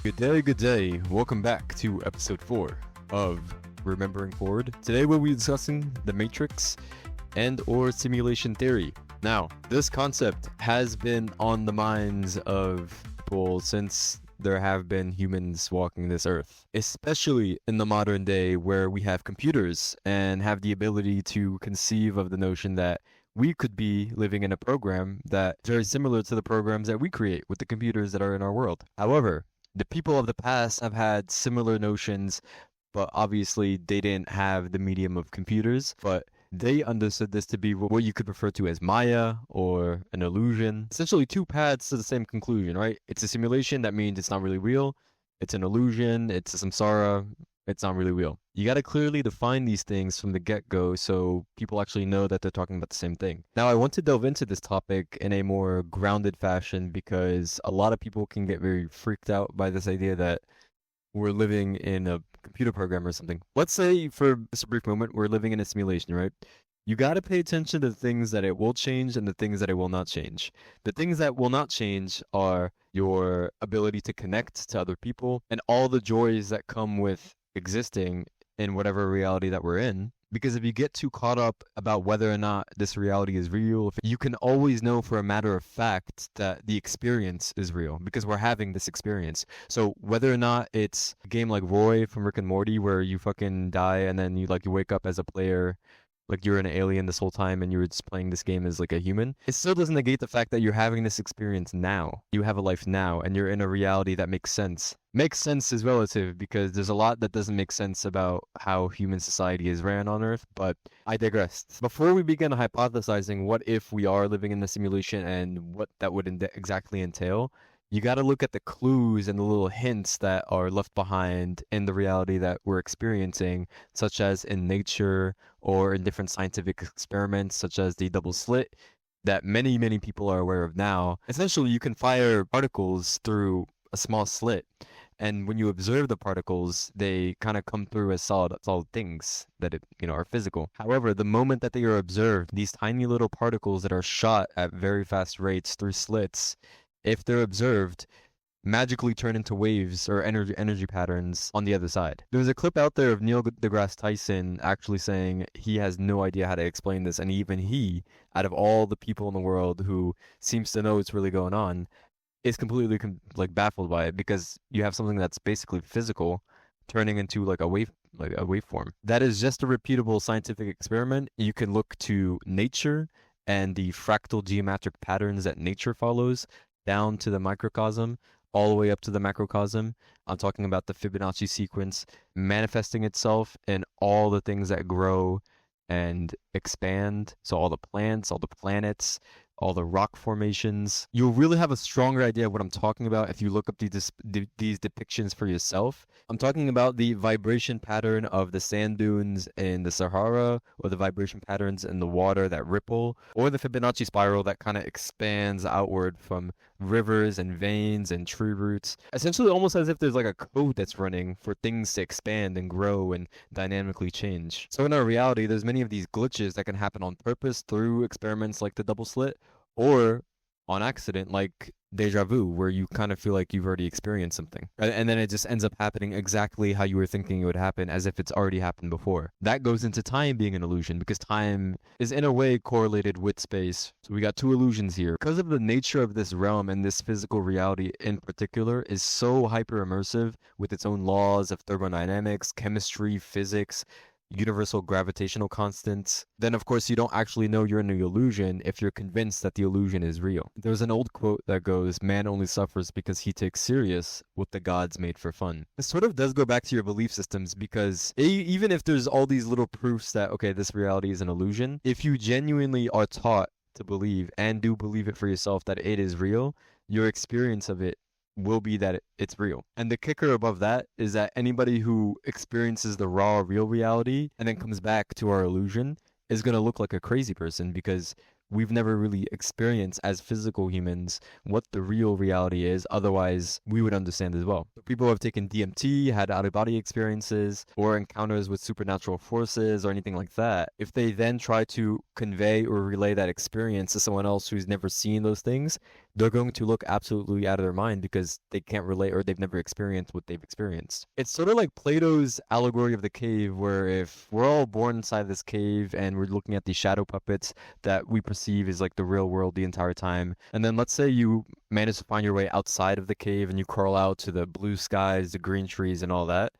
Good day. Welcome back to episode 4 of Remembering Forward. Today we'll be discussing the Matrix and or simulation theory. Now, this concept has been on the minds of people since there have been humans walking this earth, especially in the modern day where we have computers and have the ability to conceive of the notion that we could be living in a program that is very similar to the programs that we create with the computers that are in our world. However, the people of the past have had similar notions, but obviously they didn't have the medium of computers, but they understood this to be what you could refer to as Maya or an illusion. Essentially two paths to the same conclusion, right? It's a simulation, that means it's not really real. It's an illusion, it's a samsara, it's not really real. You got to clearly define these things from the get-go so people actually know that they're talking about the same thing. Now, I want to delve into this topic in a more grounded fashion because a lot of people can get very freaked out by this idea that we're living in a computer program or something. Let's say for just a brief moment, we're living in a simulation, right? You got to pay attention to the things that it will change and the things that it will not change. The things that will not change are your ability to connect to other people and all the joys that come with existing in whatever reality that we're in. Because if you get too caught up about whether or not this reality is real, you can always know for a matter of fact that the experience is real because we're having this experience. So whether or not it's a game like Roy from Rick and Morty where you fucking die and then you wake up as a player, like you're an alien this whole time and you were just playing this game as like a human, it still doesn't negate the fact that you're having this experience now. You have a life now and you're in a reality that makes sense. Makes sense is relative because there's a lot that doesn't make sense about how human society is ran on Earth, but I digress. Before we begin hypothesizing what if we are living in the simulation and what that would exactly entail, you got to look at the clues and the little hints that are left behind in the reality that we're experiencing, such as in nature or in different scientific experiments, such as the double slit that many, many people are aware of now. Essentially, you can fire particles through a small slit. And when you observe the particles, they kind of come through as solid things that are physical. However, the moment that they are observed, these tiny little particles that are shot at very fast rates through slits, if they're observed, magically turn into waves or energy patterns on the other side. There's a clip out there of Neil deGrasse Tyson actually saying he has no idea how to explain this, and even he, out of all the people in the world who seems to know what's really going on, is completely baffled by it because you have something that's basically physical turning into a waveform. That is just a repeatable scientific experiment. You can look to nature and the fractal geometric patterns that nature follows down to the microcosm, all the way up to the macrocosm. I'm talking about the Fibonacci sequence manifesting itself in all the things that grow and expand. So all the plants, all the planets, all the rock formations. You'll really have a stronger idea of what I'm talking about if you look up these depictions for yourself. I'm talking about the vibration pattern of the sand dunes in the Sahara, or the vibration patterns in the water that ripple, or the Fibonacci spiral that kind of expands outward from rivers and veins and tree roots. Essentially almost as if there's a code that's running for things to expand and grow and dynamically change. So in our reality, there's many of these glitches that can happen on purpose through experiments like the double slit, or on accident, like deja vu, where you kind of feel like you've already experienced something. And then it just ends up happening exactly how you were thinking it would happen, as if it's already happened before. That goes into time being an illusion, because time is in a way correlated with space. So we got two illusions here. Because of the nature of this realm and this physical reality in particular is so hyper immersive with its own laws of thermodynamics, chemistry, physics, universal gravitational constants, then of course you don't actually know you're in the illusion if you're convinced that the illusion is real. There's an old quote that goes, "Man only suffers because he takes serious what the gods made for fun." This sort of does go back to your belief systems, because even if there's all these little proofs that, okay, this reality is an illusion, if you genuinely are taught to believe and do believe it for yourself that it is real, your experience of it will be that it's real. And the kicker above that is that anybody who experiences the raw, real reality and then comes back to our illusion is going to look like a crazy person, because we've never really experienced as physical humans what the real reality is. Otherwise, we would understand as well. People who have taken DMT, had out-of-body experiences, or encounters with supernatural forces or anything like that, if they then try to convey or relay that experience to someone else who's never seen those things, they're going to look absolutely out of their mind because they can't relate or they've never experienced what they've experienced. It's sort of like Plato's allegory of the cave, where if we're all born inside this cave and we're looking at these shadow puppets that we perceive as like the real world the entire time, and then let's say you manage to find your way outside of the cave and you crawl out to the blue skies, the green trees, and all that.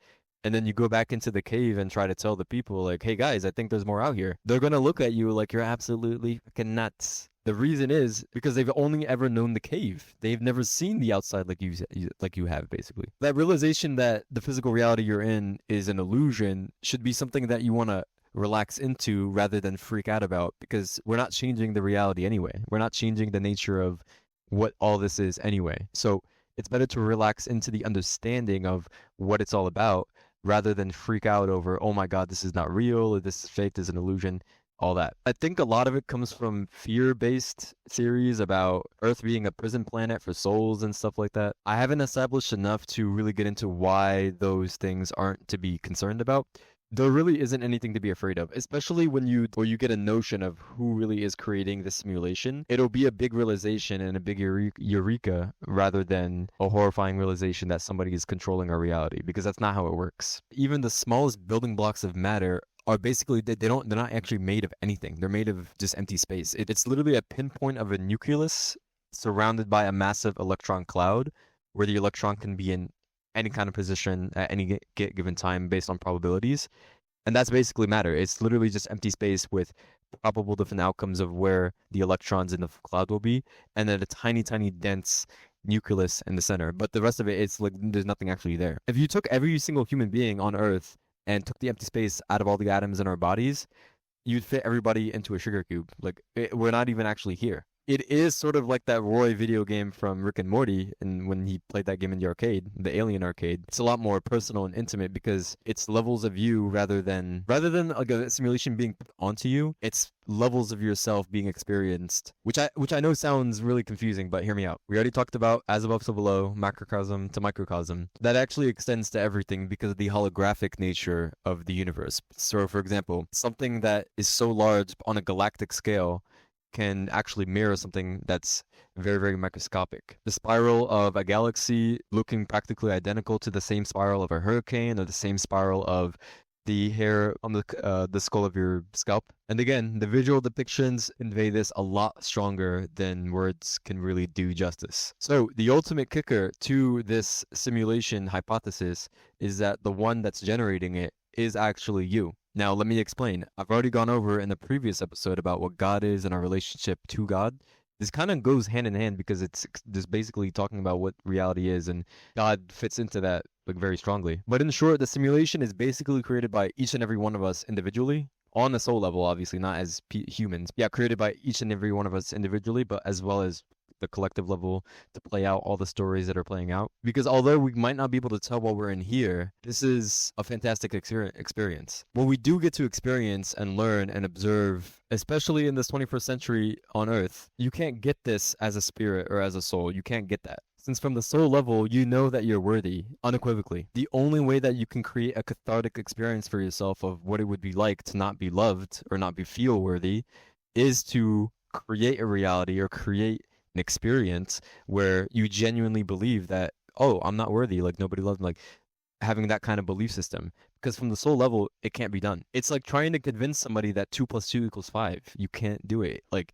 And then you go back into the cave and try to tell the people, like, hey guys, I think there's more out here. They're gonna look at you like you're absolutely fucking nuts. The reason is because they've only ever known the cave. They've never seen the outside like you have, basically. That realization that the physical reality you're in is an illusion should be something that you want to relax into rather than freak out about, because we're not changing the reality anyway. We're not changing the nature of what all this is anyway. So it's better to relax into the understanding of what it's all about rather than freak out over, oh my God, this is not real, or this is fake, this is an illusion, all that. I think a lot of it comes from fear-based theories about Earth being a prison planet for souls and stuff like that. I haven't established enough to really get into why those things aren't to be concerned about. There really isn't anything to be afraid of, especially when you get a notion of who really is creating the simulation. It'll be a big realization and a big eureka rather than a horrifying realization that somebody is controlling our reality, because that's not how it works. Even the smallest building blocks of matter are basically, they're not actually made of anything. They're made of just empty space. It's literally a pinpoint of a nucleus surrounded by a massive electron cloud, where the electron can be in any kind of position at any given time based on probabilities. And that's basically matter. It's literally just empty space with probable different outcomes of where the electrons in the cloud will be, and then a tiny, tiny dense nucleus in the center. But the rest of it, it's like there's nothing actually there. If you took every single human being on Earth and took the empty space out of all the atoms in our bodies, you'd fit everybody into a sugar cube. Like, we're not even actually here. It is sort of like that Roy video game from Rick and Morty, and when he played that game in the arcade, the Alien arcade. It's a lot more personal and intimate because it's levels of you rather than like a simulation being put onto you. It's levels of yourself being experienced, which I know sounds really confusing, but hear me out. We already talked about as above so below, macrocosm to microcosm. That actually extends to everything because of the holographic nature of the universe. So, for example, something that is so large on a galactic scale can actually mirror something that's very, very microscopic. The spiral of a galaxy looking practically identical to the same spiral of a hurricane, or the same spiral of the hair on the skull of your scalp. And again, the visual depictions convey this a lot stronger than words can really do justice. So the ultimate kicker to this simulation hypothesis is that the one that's generating it is actually you. Now, let me explain. I've already gone over in the previous episode about what God is and our relationship to God. This kind of goes hand in hand because it's just basically talking about what reality is, and God fits into that like very strongly. But in short, the simulation is basically created by each and every one of us individually, on a soul level, obviously, not as humans. Yeah, created by each and every one of us individually, but as well as the collective level to play out all the stories that are playing out. Because although we might not be able to tell while we're in here, this is a fantastic experience. What we do get to experience and learn and observe, especially in this 21st century on Earth, you can't get this as a spirit or as a soul. You can't get that. Since from the soul level, you know that you're worthy, unequivocally. The only way that you can create a cathartic experience for yourself of what it would be like to not be loved or not be feel worthy is to create a reality or create an experience where you genuinely believe that, oh, I'm not worthy, like nobody loves me, like having that kind of belief system. Because from the soul level, it can't be done. It's like trying to convince somebody that 2 + 2 = 5. You can't do it. Like,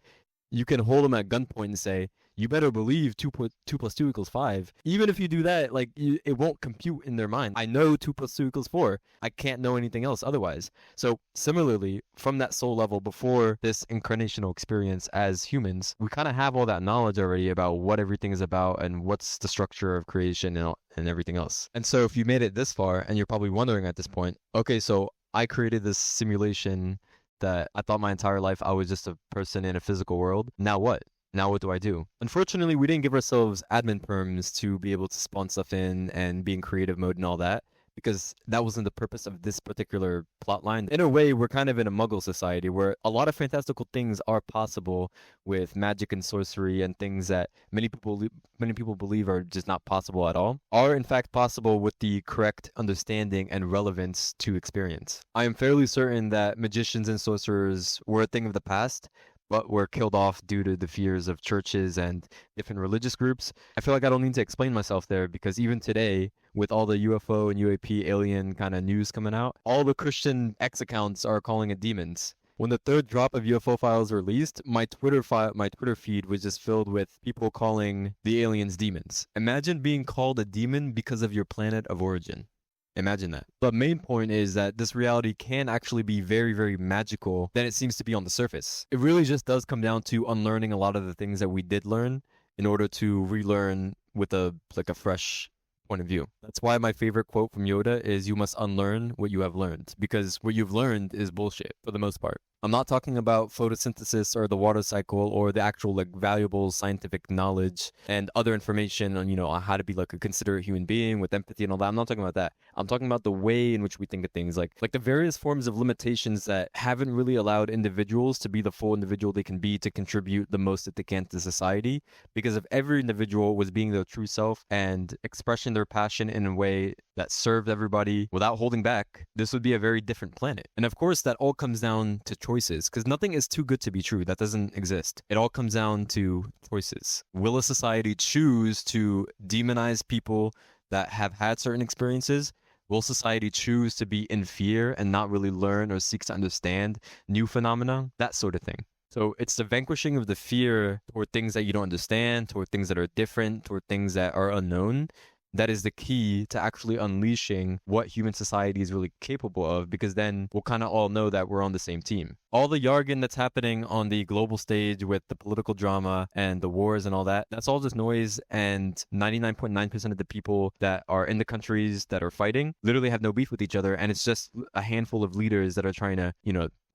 you can hold them at gunpoint and say, you better believe 2 + 2 = 5. Even if you do that, like, it won't compute in their mind. I know 2 + 2 = 4. I can't know anything else otherwise. So similarly, from that soul level, before this incarnational experience as humans, we kind of have all that knowledge already about what everything is about and what's the structure of creation and everything else. And so if you made it this far, and you're probably wondering at this point, okay, so I created this simulation that I thought my entire life I was just a person in a physical world. Now what? Now what do I do? Unfortunately, we didn't give ourselves admin perms to be able to spawn stuff in and be in creative mode and all that, because that wasn't the purpose of this particular plot line. In a way, we're kind of in a muggle society where a lot of fantastical things are possible with magic and sorcery, and things that many people believe are just not possible at all are in fact possible with the correct understanding and relevance to experience. I am fairly certain that magicians and sorcerers were a thing of the past, but were killed off due to the fears of churches and different religious groups. I feel like I don't need to explain myself there because even today, with all the UFO and UAP alien kind of news coming out, all the Christian X accounts are calling it demons. When the third drop of UFO files released, my Twitter feed was just filled with people calling the aliens demons. Imagine being called a demon because of your planet of origin. Imagine that. The main point is that this reality can actually be very, very magical than it seems to be on the surface. It really just does come down to unlearning a lot of the things that we did learn in order to relearn with a fresh point of view. That's why my favorite quote from Yoda is, "You must unlearn what you have learned," because what you've learned is bullshit for the most part. I'm not talking about photosynthesis or the water cycle or the actual valuable scientific knowledge and other information on, on how to be a considerate human being with empathy and all that. I'm not talking about that. I'm talking about the way in which we think of things, like the various forms of limitations that haven't really allowed individuals to be the full individual they can be to contribute the most that they can to society. Because if every individual was being their true self and expressing their passion in a way that served everybody without holding back, this would be a very different planet. And of course, that all comes down to choices, because nothing is too good to be true. That doesn't exist. It all comes down to choices. Will a society choose to demonize people that have had certain experiences? Will society choose to be in fear and not really learn or seek to understand new phenomena? That sort of thing. So it's the vanquishing of the fear toward things that you don't understand, toward things that are different, toward things that are unknown, that is the key to actually unleashing what human society is really capable of, because then we'll kind of all know that we're on the same team. All the jargon that's happening on the global stage with the political drama and the wars and all that, that's all just noise, and 99.9% of the people that are in the countries that are fighting literally have no beef with each other, and it's just a handful of leaders that are trying to,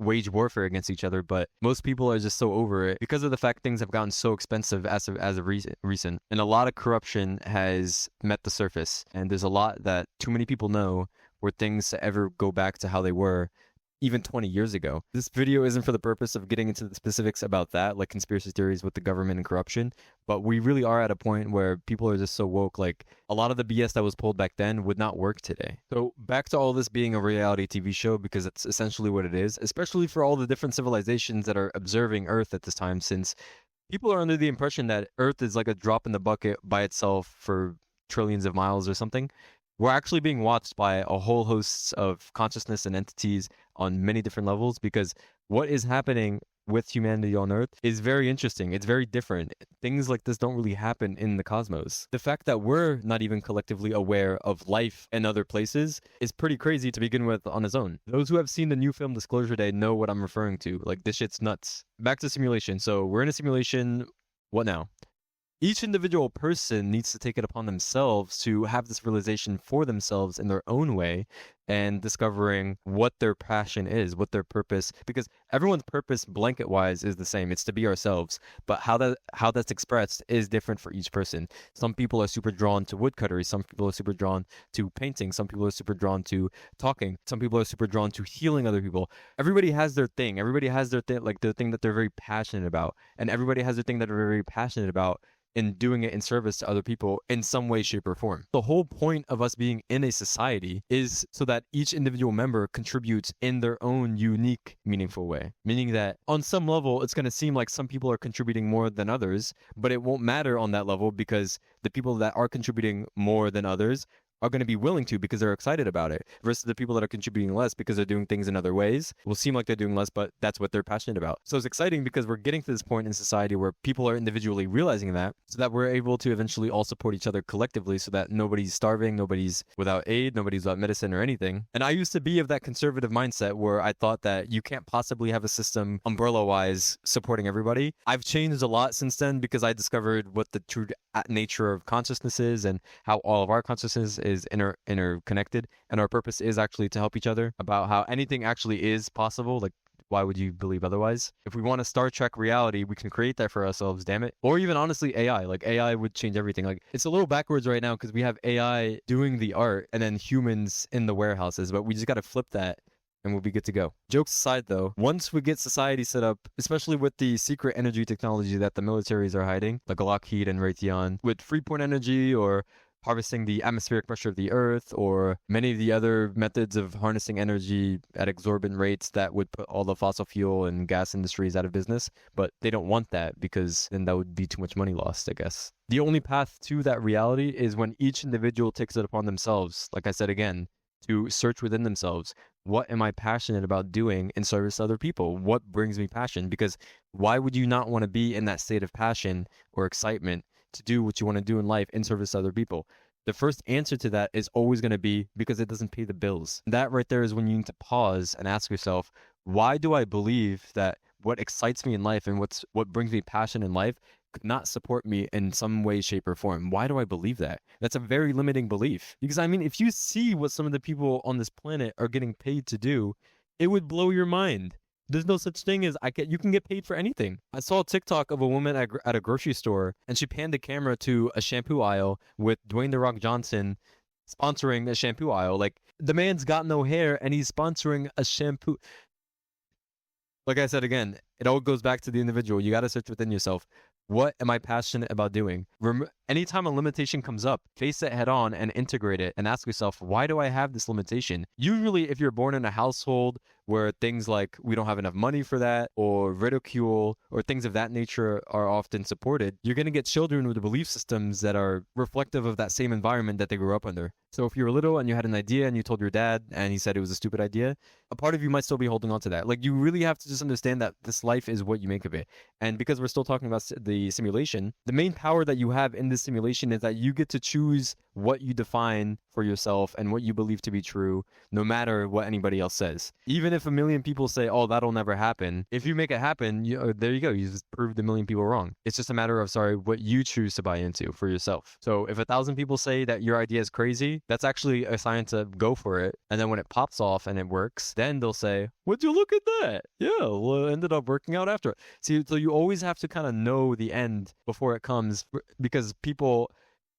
wage warfare against each other. But most people are just so over it because of the fact things have gotten so expensive as of recent, and a lot of corruption has met the surface, and there's a lot that too many people know were things to ever go back to how they were even 20 years ago. This video isn't for the purpose of getting into the specifics about that, like conspiracy theories with the government and corruption, but we really are at a point where people are just so woke, like a lot of the BS that was pulled back then would not work today. So back to all this being a reality TV show, because it's essentially what it is, especially for all the different civilizations that are observing Earth at this time, since people are under the impression that Earth is like a drop in the bucket by itself for trillions of miles or something. We're actually being watched by a whole host of consciousness and entities on many different levels, because what is happening with humanity on Earth is very interesting. It's very different. Things like this don't really happen in the cosmos. The fact that we're not even collectively aware of life in other places is pretty crazy to begin with on its own. Those who have seen the new film Disclosure Day know what I'm referring to. Like, this shit's nuts. Back to simulation. So we're in a simulation. What now? Each individual person needs to take it upon themselves to have this realization for themselves in their own way, and discovering what their passion is, what their purpose, because everyone's purpose blanket wise is the same. It's to be ourselves, but how that's expressed is different for each person. Some people are super drawn to woodcuttery, some people are super drawn to painting, some people are super drawn to talking, some people are super drawn to healing other people. Everybody has their thing. Everybody has their thing, like their thing that they're very passionate about, and everybody has their thing that they're very passionate about in doing it in service to other people in some way, shape, or form. The whole point of us being in a society is so that each individual member contributes in their own unique, meaningful way. Meaning that on some level, it's going to seem like some people are contributing more than others, but it won't matter on that level, because the people that are contributing more than others are going to be willing to because they're excited about it, versus the people that are contributing less because they're doing things in other ways will seem like they're doing less, but that's what they're passionate about. So it's exciting because we're getting to this point in society where people are individually realizing that, so that we're able to eventually all support each other collectively, so that nobody's starving, nobody's without aid, nobody's without medicine or anything. And I used to be of that conservative mindset where I thought that you can't possibly have a system umbrella-wise supporting everybody. I've changed a lot since then, because I discovered what the true nature of consciousness is, and how all of our consciousness is interconnected, and our purpose is actually to help each other, about how anything actually is possible. Like, why would you believe otherwise? If we want a Star Trek reality, we can create that for ourselves, damn it. Or even honestly, AI. Like, AI would change everything. Like, it's a little backwards right now because we have AI doing the art and then humans in the warehouses, but we just got to flip that and we'll be good to go. Jokes aside though, once we get society set up, especially with the secret energy technology that the militaries are hiding, like Lockheed and Raytheon, with Freeport Energy or harvesting the atmospheric pressure of the earth, or many of the other methods of harnessing energy at exorbitant rates that would put all the fossil fuel and gas industries out of business. But they don't want that, because then that would be too much money lost, I guess. The only path to that reality is when each individual takes it upon themselves, like I said again, to search within themselves. What am I passionate about doing in service to other people? What brings me passion? Because why would you not want to be in that state of passion or excitement to do what you want to do in life in service to other people? The first answer to that is always going to be because it doesn't pay the bills. That right there is when you need to pause and ask yourself, why do I believe that what excites me in life and what brings me passion in life could not support me in some way, shape, or form? Why do I believe that? That's a very limiting belief. Because I mean, if you see what some of the people on this planet are getting paid to do, it would blow your mind. There's no such thing as you can get paid for anything. I saw a TikTok of a woman at a grocery store, and she panned the camera to a shampoo aisle with Dwayne The Rock Johnson sponsoring a shampoo aisle. Like, the man's got no hair and he's sponsoring a shampoo. Like I said again, it all goes back to the individual. You got to search within yourself. What am I passionate about doing? Anytime a limitation comes up, face it head on and integrate it and ask yourself, why do I have this limitation? Usually, if you're born in a household where things like we don't have enough money for that, or ridicule, or things of that nature are often supported, you're going to get children with belief systems that are reflective of that same environment that they grew up under. So if you were little and you had an idea and you told your dad and he said it was a stupid idea, a part of you might still be holding on to that. Like, you really have to just understand that this life is what you make of it. And because we're still talking about the simulation, the main power that you have in this simulation is that you get to choose what you define for yourself and what you believe to be true, no matter what anybody else says. Even if a million people say, oh, that'll never happen, if you make it happen, there you go. You just proved a million people wrong. It's just a matter of, what you choose to buy into for yourself. So if 1,000 people say that your idea is crazy, that's actually a sign to go for it. And then when it pops off and it works, then they'll say, would you look at that? Yeah, well, it ended up working out after it. See, so you always have to kind of know the end before it comes, because people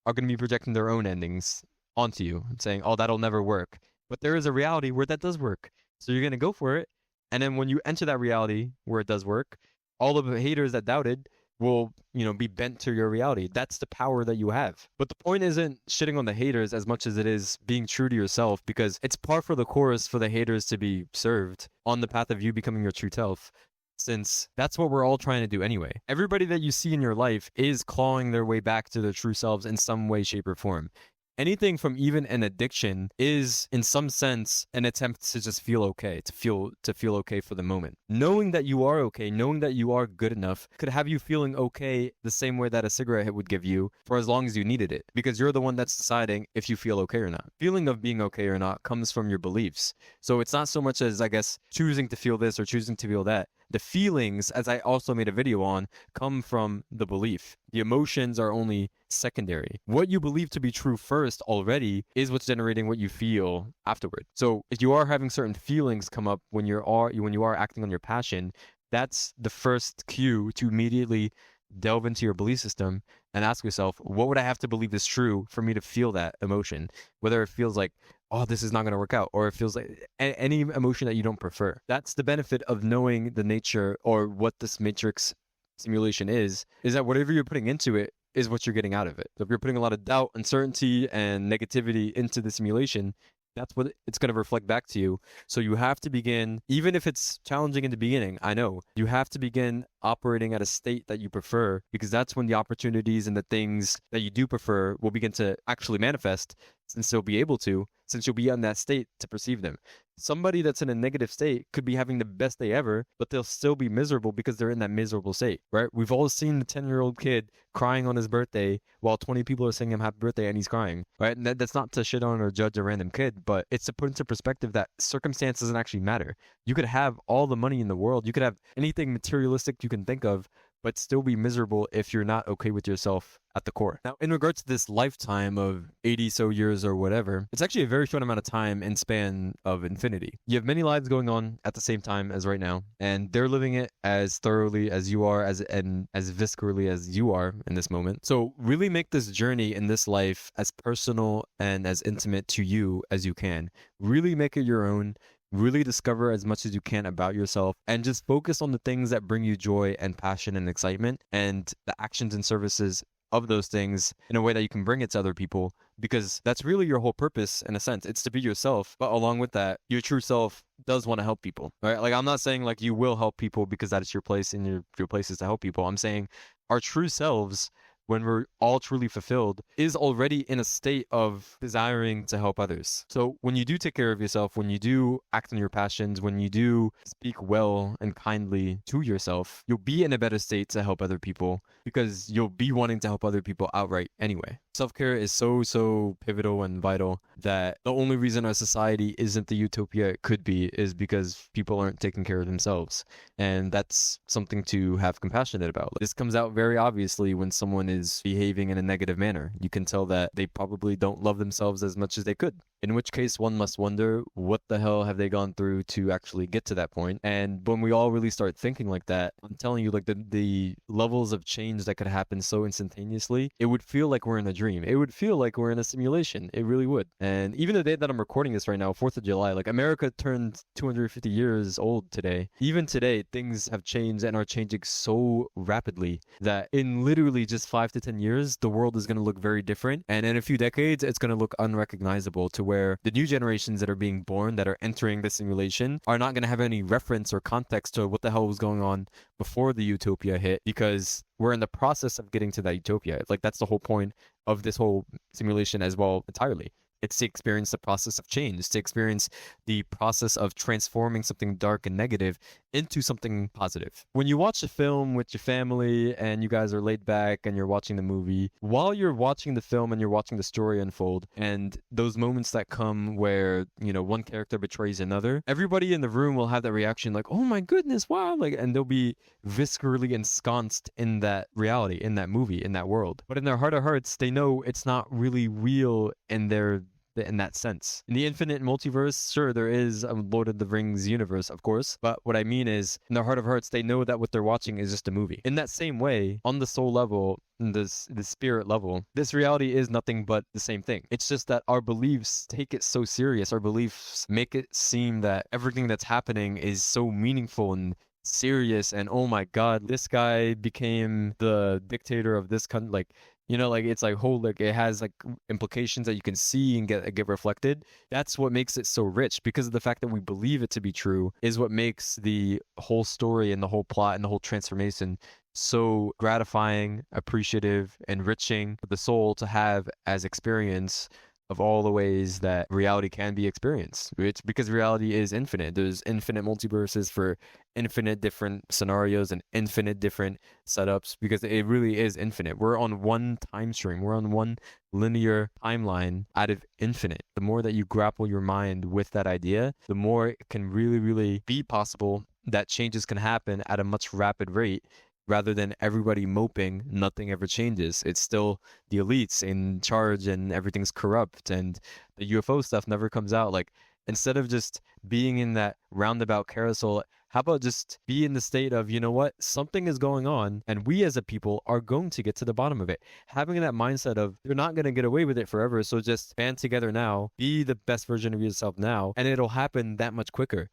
are going to be projecting their own endings onto you and saying, oh, that'll never work. But there is a reality where that does work. So you're going to go for it. And then when you enter that reality where it does work, all of the haters that doubted will, be bent to your reality. That's the power that you have. But the point isn't shitting on the haters as much as it is being true to yourself, because it's par for the course for the haters to be served on the path of you becoming your true self, since that's what we're all trying to do anyway. Everybody that you see in your life is clawing their way back to their true selves in some way, shape, or form. Anything from even an addiction is, in some sense, an attempt to just feel okay, to feel okay for the moment. Knowing that you are okay, knowing that you are good enough, could have you feeling okay the same way that a cigarette hit would give you for as long as you needed it, because you're the one that's deciding if you feel okay or not. Feeling of being okay or not comes from your beliefs. So it's not so much as, I guess, choosing to feel this or choosing to feel that. The feelings, as I also made a video on, come from the belief. The emotions are only secondary. What you believe to be true first already is what's generating what you feel afterward. So if you are having certain feelings come up when you are acting on your passion, that's the first cue to immediately delve into your belief system and ask yourself, what would I have to believe is true for me to feel that emotion? Whether it feels like, oh, this is not going to work out, or it feels like any emotion that you don't prefer. That's the benefit of knowing the nature or what this matrix simulation is that whatever you're putting into it is what you're getting out of it. So if you're putting a lot of doubt, uncertainty, and negativity into the simulation, that's what it's going to reflect back to you. So you have to begin, even if it's challenging in the beginning, I know, you have to begin operating at a state that you prefer, because that's when the opportunities and the things that you do prefer will begin to actually manifest, since you'll be able to, since you'll be in that state to perceive them. Somebody that's in a negative state could be having the best day ever, but they'll still be miserable because they're in that miserable state, right? We've all seen the 10-year-old kid crying on his birthday while 20 people are singing him happy birthday and he's crying, right? And that's not to shit on or judge a random kid, but it's to put into perspective that circumstance doesn't actually matter. You could have all the money in the world, you could have anything materialistic you can think of, but still be miserable if you're not okay with yourself at the core. Now, in regards to this lifetime of 80 so years or whatever, it's actually a very short amount of time in span of infinity. You have many lives going on at the same time as right now, and they're living it as thoroughly as you are, and as viscerally as you are in this moment. So really make this journey in this life as personal and as intimate to you as you can. Really make it your own. Really discover as much as you can about yourself, and just focus on the things that bring you joy and passion and excitement, and the actions and services of those things in a way that you can bring it to other people, because that's really your whole purpose in a sense. It's to be yourself, but along with that, your true self does want to help people, right? Like, I'm not saying like you will help people because that is your place and your place is to help people. I'm saying our true selves, when we're all truly fulfilled, is already in a state of desiring to help others. So when you do take care of yourself, when you do act on your passions, when you do speak well and kindly to yourself, you'll be in a better state to help other people because you'll be wanting to help other people outright anyway. Self-care is so pivotal and vital that the only reason our society isn't the utopia it could be is because people aren't taking care of themselves. And that's something to have compassionate about. This comes out very obviously when someone is behaving in a negative manner. You can tell that they probably don't love themselves as much as they could. In which case, one must wonder, what the hell have they gone through to actually get to that point? And when we all really start thinking like that, I'm telling you, like the levels of change that could happen so instantaneously, it would feel like we're in a dream. It would feel like we're in a simulation. It really would. And even the day that I'm recording this right now, 4th of July, like America turned 250 years old today. Even today, things have changed and are changing so rapidly that in literally just 5 to 10 years, the world is going to look very different. And in a few decades, it's going to look unrecognizable, to where the new generations that are being born, that are entering the simulation, are not going to have any reference or context to what the hell was going on before the utopia hit, because we're in the process of getting to that utopia. Like, that's the whole point of this whole simulation as well entirely. It's to experience the process of change, to experience the process of transforming something dark and negative into something positive. When you watch a film with your family and you guys are laid back and you're watching the movie, while you're watching the film and you're watching the story unfold, and those moments that come where, you know, one character betrays another, everybody in the room will have that reaction like, oh my goodness, wow, like, and they'll be viscerally ensconced in that reality, in that movie, in that world. But in their heart of hearts, they know it's not really real in that sense. In the infinite multiverse, sure, there is a Lord of the Rings universe, of course, but what I mean is, in their heart of hearts, they know that what they're watching is just a movie. In that same way, on the soul level, the spirit level, this reality is nothing but the same thing. It's just that our beliefs take it so serious. Our beliefs make it seem that everything that's happening is so meaningful and serious, and oh my god, this guy became the dictator of this country, like, you know, like, it's like whole, like, it has like implications that you can see and get reflected. That's what makes it so rich, because of the fact that we believe it to be true is what makes the whole story and the whole plot and the whole transformation so gratifying, appreciative, enriching for the soul to have as experience of all the ways that reality can be experienced. It's because reality is infinite. There's infinite multiverses for infinite different scenarios and infinite different setups, because it really is infinite. We're on one time stream. We're on one linear timeline out of infinite. The more that you grapple your mind with that idea, the more it can really be possible that changes can happen at a much rapid rate. Rather than everybody moping, nothing ever changes. It's still the elites in charge and everything's corrupt and the UFO stuff never comes out. Like, instead of just being in that roundabout carousel, how about just be in the state of, you know what, something is going on and we as a people are going to get to the bottom of it. Having that mindset of, you're not going to get away with it forever, so just band together now, be the best version of yourself now, and it'll happen that much quicker.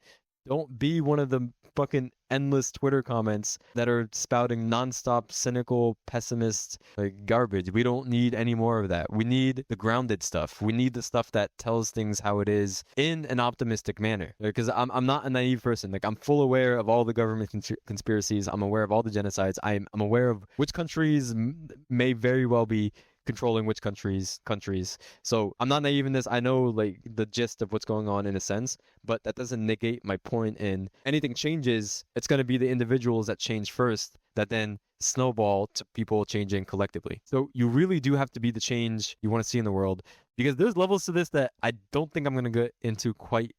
Don't be one of the fucking endless Twitter comments that are spouting nonstop, cynical, pessimist, like, garbage. We don't need any more of that. We need the grounded stuff. We need the stuff that tells things how it is in an optimistic manner. Because I'm not a naive person. Like, I'm full aware of all the government conspiracies. I'm aware of all the genocides. I'm aware of which countries may very well be controlling which countries. So I'm not naive in this. I know, like, the gist of what's going on in a sense, but that doesn't negate my point in anything changes. It's going to be the individuals that change first that then snowball to people changing collectively. So you really do have to be the change you want to see in the world, because there's levels to this that I don't think I'm going to get into quite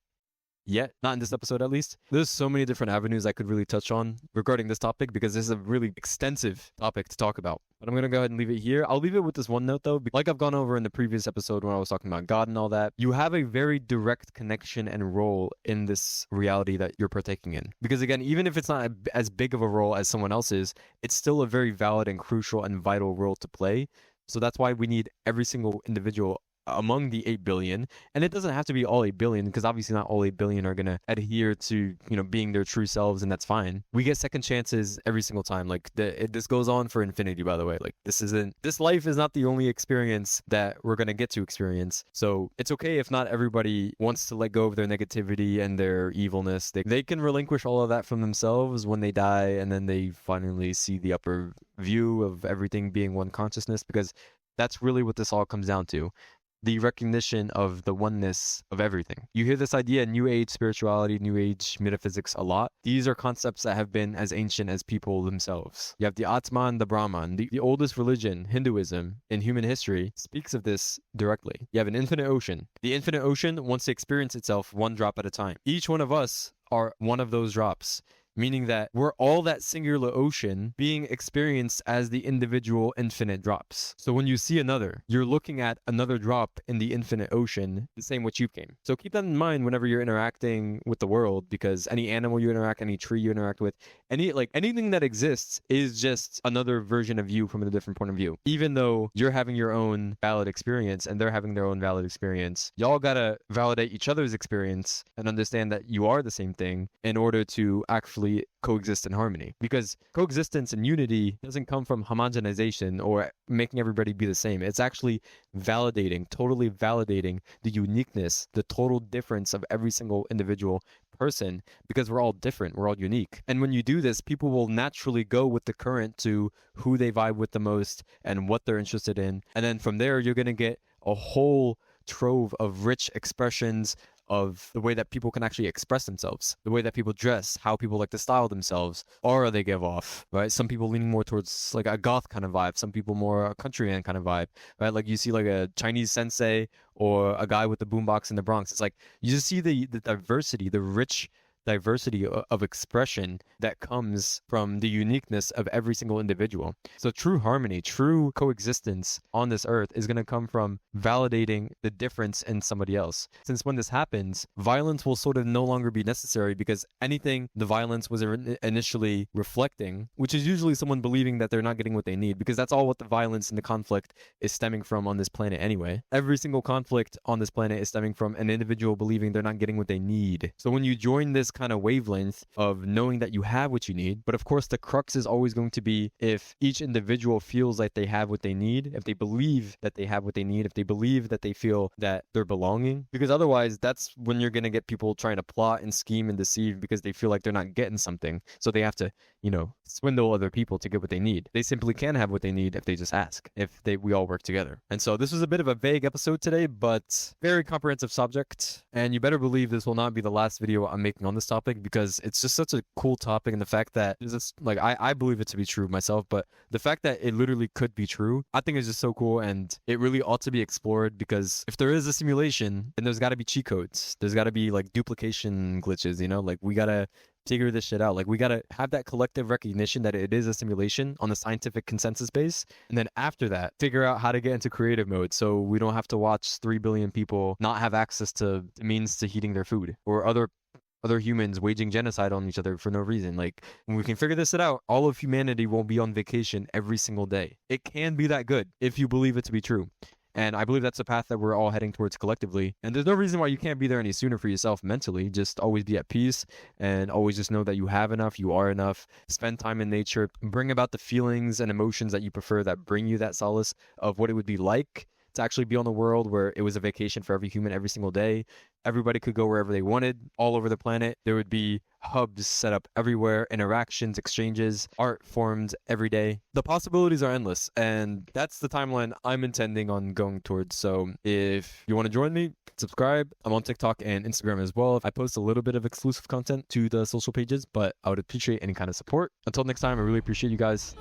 yet, not in this episode at least. There's so many different avenues I could really touch on regarding this topic, because this is a really extensive topic to talk about. But I'm going to go ahead and leave it here. I'll leave it with this one note though. Like I've gone over in the previous episode when I was talking about God and all that, you have a very direct connection and role in this reality that you're partaking in. Because again, even if it's not as big of a role as someone else's, it's still a very valid and crucial and vital role to play. So that's why we need every single individual among the 8 billion. And it doesn't have to be all 8 billion, because obviously not all 8 billion are going to adhere to, being their true selves, and that's fine. We get second chances every single time. Like this goes on for infinity, by the way. Like this life is not the only experience that we're going to get to experience. So it's okay if not everybody wants to let go of their negativity and their evilness. They can relinquish all of that from themselves when they die, and then they finally see the upper view of everything being one consciousness, because that's really what this all comes down to. The recognition of the oneness of everything. You hear this idea in New Age spirituality, New Age metaphysics a lot. These are concepts that have been as ancient as people themselves. You have the Atman, the Brahman. The oldest religion, Hinduism, in human history, speaks of this directly. You have an infinite ocean. The infinite ocean wants to experience itself one drop at a time. Each one of us are one of those drops, meaning that we're all that singular ocean being experienced as the individual infinite drops. So when you see another, you're looking at another drop in the infinite ocean, the same which you came. So keep that in mind whenever you're interacting with the world, because any animal you interact, any tree you interact with, anything that exists is just another version of you from a different point of view. Even though you're having your own valid experience and they're having their own valid experience, y'all gotta validate each other's experience and understand that you are the same thing in order to actually coexist in harmony. Because coexistence and unity doesn't come from homogenization or making everybody be the same. It's actually totally validating the uniqueness, the total difference of every single individual person, because we're all different, we're all unique. And when you do this, people will naturally go with the current to who they vibe with the most and what they're interested in. And then from there, you're going to get a whole trove of rich expressions of the way that people can actually express themselves, the way that people dress, how people like to style themselves, aura they give off, right? Some people leaning more towards like a goth kind of vibe, some people more a countryman kind of vibe, right? Like you see like a Chinese sensei or a guy with the boombox in the Bronx. It's like you just see the diversity, the rich diversity of expression that comes from the uniqueness of every single individual. So true harmony, true coexistence on this earth is going to come from validating the difference in somebody else. Since when this happens, violence will sort of no longer be necessary, because anything the violence was initially reflecting, which is usually someone believing that they're not getting what they need, because that's all what the violence and the conflict is stemming from on this planet anyway. Every single conflict on this planet is stemming from an individual believing they're not getting what they need. So when you join this kind of wavelength of knowing that you have what you need, but of course the crux is always going to be if each individual feels like they have what they need, if they believe that they have what they need, if they believe that they feel that they're belonging, because otherwise that's when you're going to get people trying to plot and scheme and deceive because they feel like they're not getting something. So they have to, swindle other people to get what they need. They simply can have what they need if they just ask, we all work together. And so this was a bit of a vague episode today, but very comprehensive subject. And you better believe this will not be the last video I'm making on this topic, because it's just such a cool topic. And the fact that this, I believe it to be true myself, but the fact that it literally could be true, I think is just so cool. And it really ought to be explored, because if there is a simulation, then there's got to be cheat codes. There's got to be like duplication glitches, we got to figure this shit out. We got to have that collective recognition that it is a simulation on the scientific consensus base. And then after that, figure out how to get into creative mode, so we don't have to watch 3 billion people not have access to means to heating their food, or other humans waging genocide on each other for no reason. When we can figure this out, all of humanity won't be on vacation every single day. It can be that good if you believe it to be true. And I believe that's the path that we're all heading towards collectively. And there's no reason why you can't be there any sooner for yourself mentally. Just always be at peace, and always just know that you have enough, you are enough. Spend time in nature. Bring about the feelings and emotions that you prefer, that bring you that solace of what it would be like to actually be on the world where it was a vacation for every human every single day. Everybody could go wherever they wanted, all over the planet. There would be hubs set up everywhere, interactions, exchanges, art formed every day. The possibilities are endless, and that's the timeline I'm intending on going towards. So if you want to join me, subscribe. I'm on TikTok and Instagram as well. I post a little bit of exclusive content to the social pages, but I would appreciate any kind of support. Until next time, I really appreciate you guys.